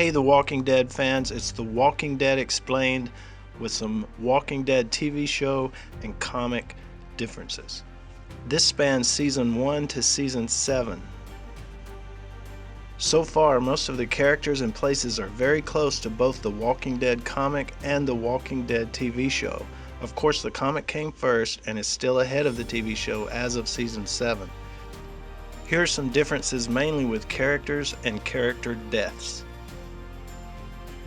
Hey, The Walking Dead fans, it's The Walking Dead Explained with some Walking Dead TV show and comic differences. This spans Season 1 to Season 7. So far, most of the characters and places are very close to both The Walking Dead comic and The Walking Dead TV show. Of course, the comic came first and is still ahead of the TV show as of Season 7. Here are some differences mainly with characters and character deaths.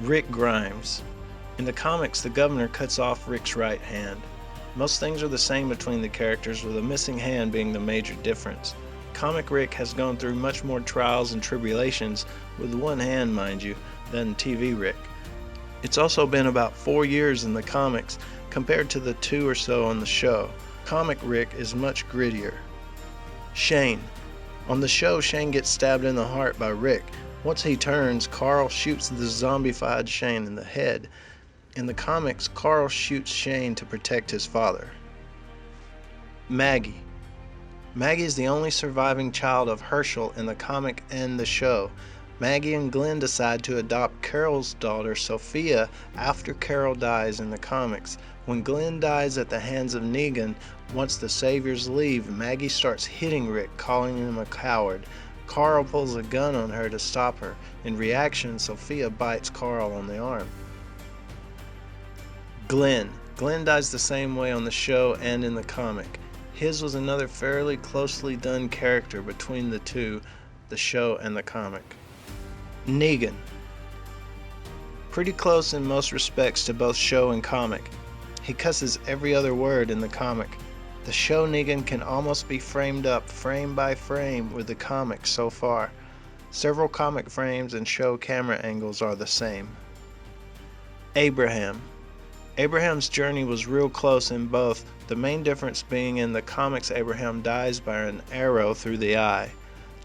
Rick Grimes. In the comics, the governor cuts off Rick's right hand. Most things are the same between the characters, with a missing hand being the major difference. Comic Rick has gone through much more trials and tribulations, with one hand mind you, than TV Rick. It's also been about 4 years in the comics compared to the 2 or so on the show. Comic Rick is much grittier. Shane. On the show, Shane gets stabbed in the heart by Rick. Once he turns, Carl shoots the zombified Shane in the head. In the comics, Carl shoots Shane to protect his father. Maggie. Maggie is the only surviving child of Hershel in the comic and the show. Maggie and Glenn decide to adopt Carol's daughter, Sophia, after Carol dies in the comics. When Glenn dies at the hands of Negan, once the Saviors leave, Maggie starts hitting Rick, calling him a coward. Carl pulls a gun on her to stop her. In reaction, Sophia bites Carl on the arm. Glenn dies the same way on the show and in the comic. His was another fairly closely done character between the two, the show and the comic. Negan. Pretty close in most respects to both show and comic. He cusses every other word in the comic. The show Negan can almost be framed up frame by frame with the comic so far. Several comic frames and show camera angles are the same. Abraham. Abraham's journey was real close in both, the main difference being in the comics Abraham dies by an arrow through the eye.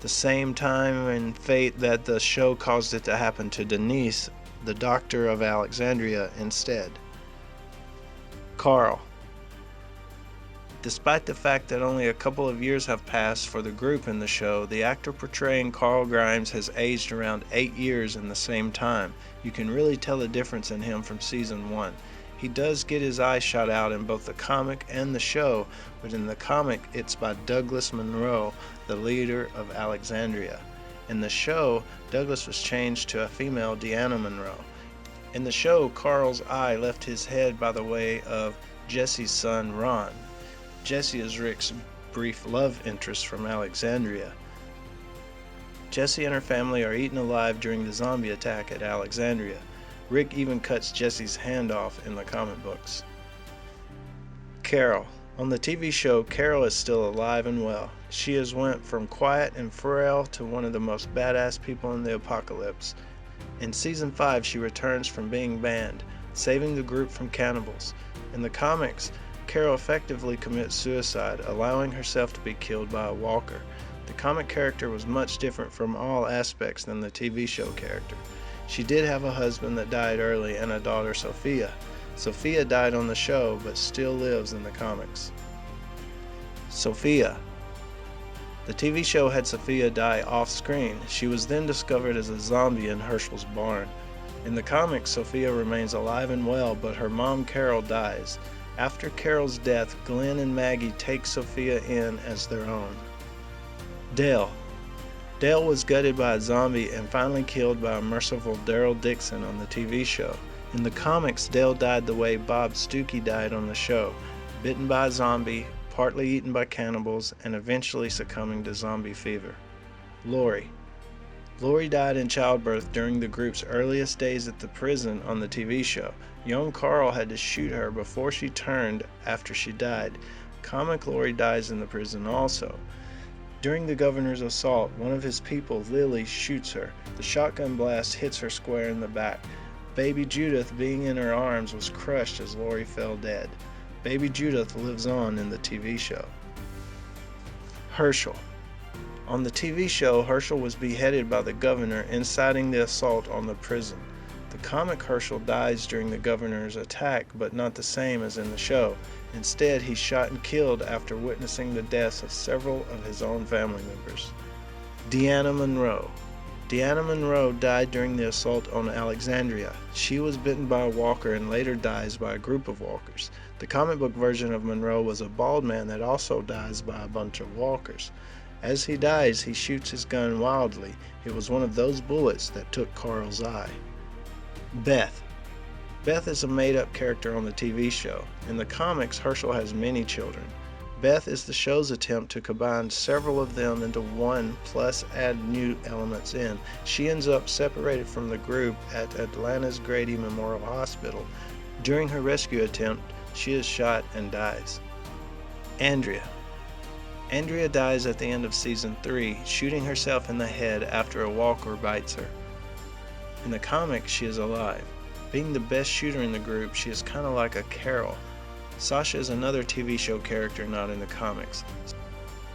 The same time and fate that the show caused it to happen to Denise, the doctor of Alexandria, instead. Carl. Despite the fact that only a couple of years have passed for the group in the show, the actor portraying Carl Grimes has aged around 8 years in the same time. You can really tell the difference in him from Season 1. He does get his eye shot out in both the comic and the show, but in the comic it's by Douglas Monroe, the leader of Alexandria. In the show, Douglas was changed to a female Deanna Monroe. In the show, Carl's eye left his head by the way of Jesse's son Ron. Jesse is Rick's brief love interest from Alexandria. Jesse and her family are eaten alive during the zombie attack at Alexandria. Rick even cuts Jesse's hand off in the comic books. Carol. On the TV show, Carol is still alive and well. She has went from quiet and frail to one of the most badass people in the apocalypse. In Season 5, she returns from being banned, saving the group from cannibals. In the comics, Carol effectively commits suicide, allowing herself to be killed by a walker. The comic character was much different from all aspects than the TV show character. She did have a husband that died early and a daughter, Sophia. Sophia died on the show, but still lives in the comics. Sophia. The TV show had Sophia die off-screen. She was then discovered as a zombie in Hershel's barn. In the comics, Sophia remains alive and well, but her mom, Carol, dies. After Carol's death, Glenn and Maggie take Sophia in as their own. Dale. Dale was gutted by a zombie and finally killed by a merciful Daryl Dixon on the TV show. In the comics, Dale died the way Bob Stuckey died on the show, bitten by a zombie, partly eaten by cannibals, and eventually succumbing to zombie fever. Lori. Lori died in childbirth during the group's earliest days at the prison on the TV show. Young Carl had to shoot her before she turned after she died. Comic Lori dies in the prison also. During the governor's assault, one of his people, Lily, shoots her. The shotgun blast hits her square in the back. Baby Judith, being in her arms, was crushed as Lori fell dead. Baby Judith lives on in the TV show. Hershel. On the TV show, Hershel was beheaded by the governor, inciting the assault on the prison. The comic Hershel dies during the governor's attack, but not the same as in the show. Instead, he's shot and killed after witnessing the deaths of several of his own family members. Deanna Monroe. Deanna Monroe died during the assault on Alexandria. She was bitten by a walker and later dies by a group of walkers. The comic book version of Monroe was a bald man that also dies by a bunch of walkers. As he dies, he shoots his gun wildly. It was one of those bullets that took Carl's eye. Beth. Beth is a made-up character on the TV show. In the comics, Hershel has many children. Beth is the show's attempt to combine several of them into one, plus add new elements in. She ends up separated from the group at Atlanta's Grady Memorial Hospital. During her rescue attempt, she is shot and dies. Andrea. Andrea dies at the end of season 3, shooting herself in the head after a walker bites her. In the comics, she is alive. Being the best shooter in the group, she is kind of like a Carol. Sasha is another TV show character not in the comics.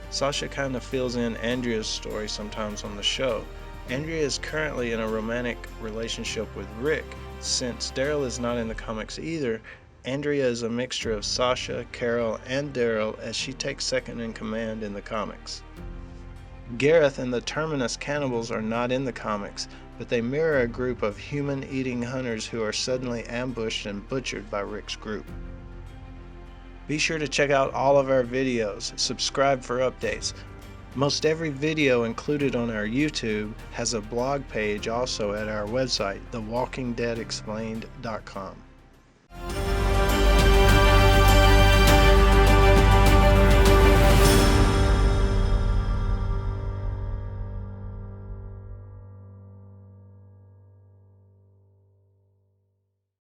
Sasha kind of fills in Andrea's story sometimes on the show. Andrea is currently in a romantic relationship with Rick. Since Daryl is not in the comics either, Andrea is a mixture of Sasha, Carol, and Daryl as she takes second in command in the comics. Gareth and the Terminus cannibals are not in the comics, but they mirror a group of human-eating hunters who are suddenly ambushed and butchered by Rick's group. Be sure to check out all of our videos, subscribe for updates. Most every video included on our YouTube has a blog page also at our website, thewalkingdeadexplained.com.